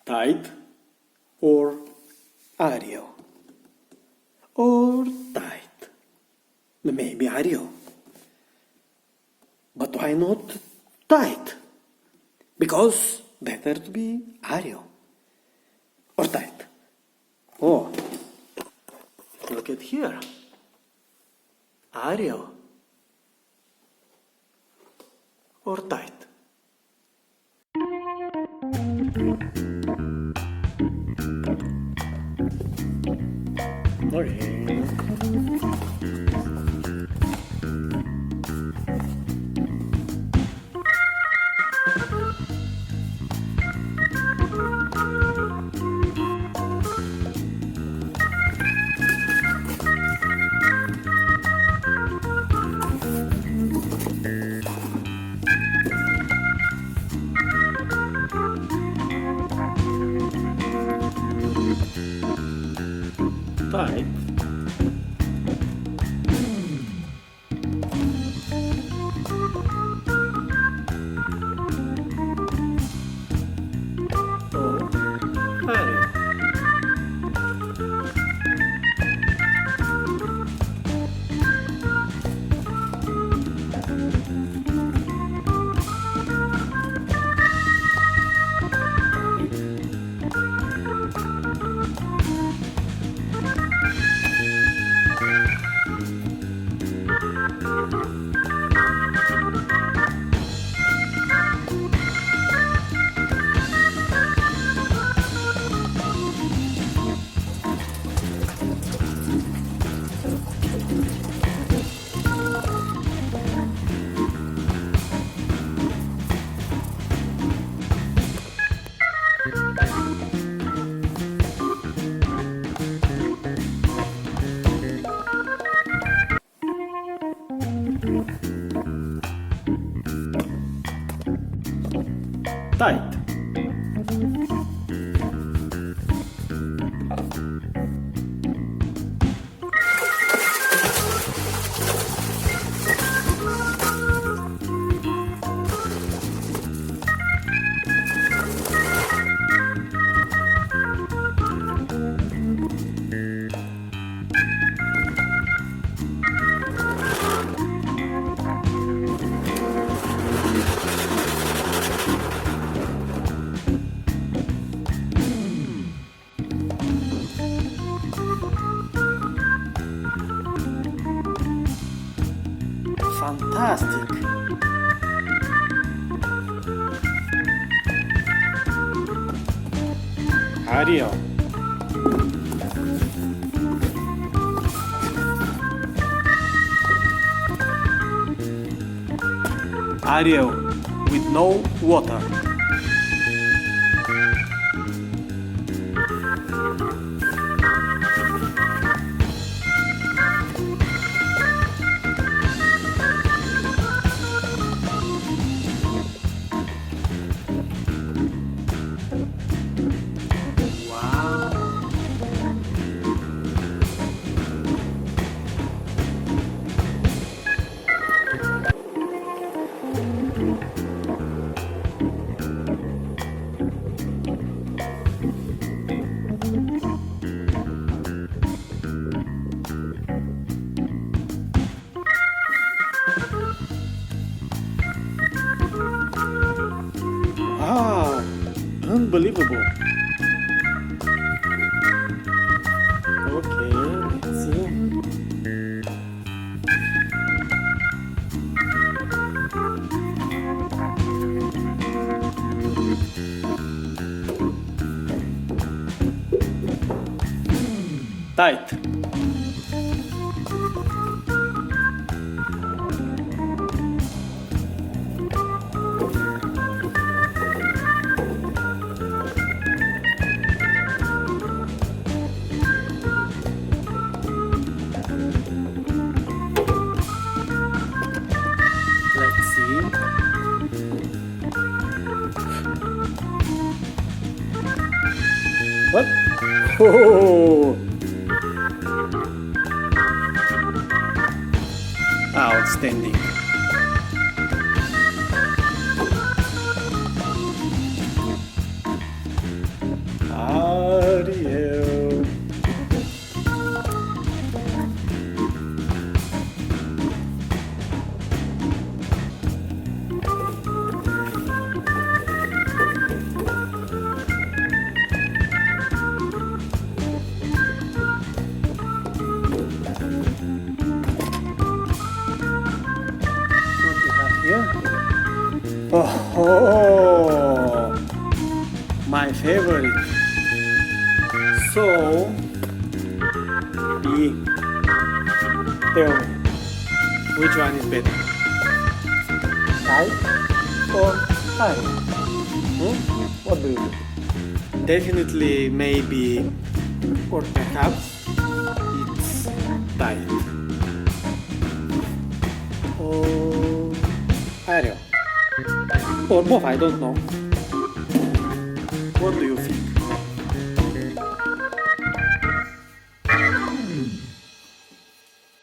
Tight or Ariel? Or tight? Maybe Ariel. But why not tight? Because better to be Ariel. Or tight. Oh, look at here. Ariel. Or tight. Okay. Tight. Oh, Ariel. Tight. Fantastic. Ariel. Ariel with no water. Ah, unbelievable. Okay, let's see. Tight. Let's see. What? Oh! Outstanding. Ariel. What we have here? Oh, my favorite. So, B. Tell me, which one is better? Tight or high? What do you think? Definitely, maybe, or perhaps it's tight. Or Ariel. Or both, I don't know. What do you think?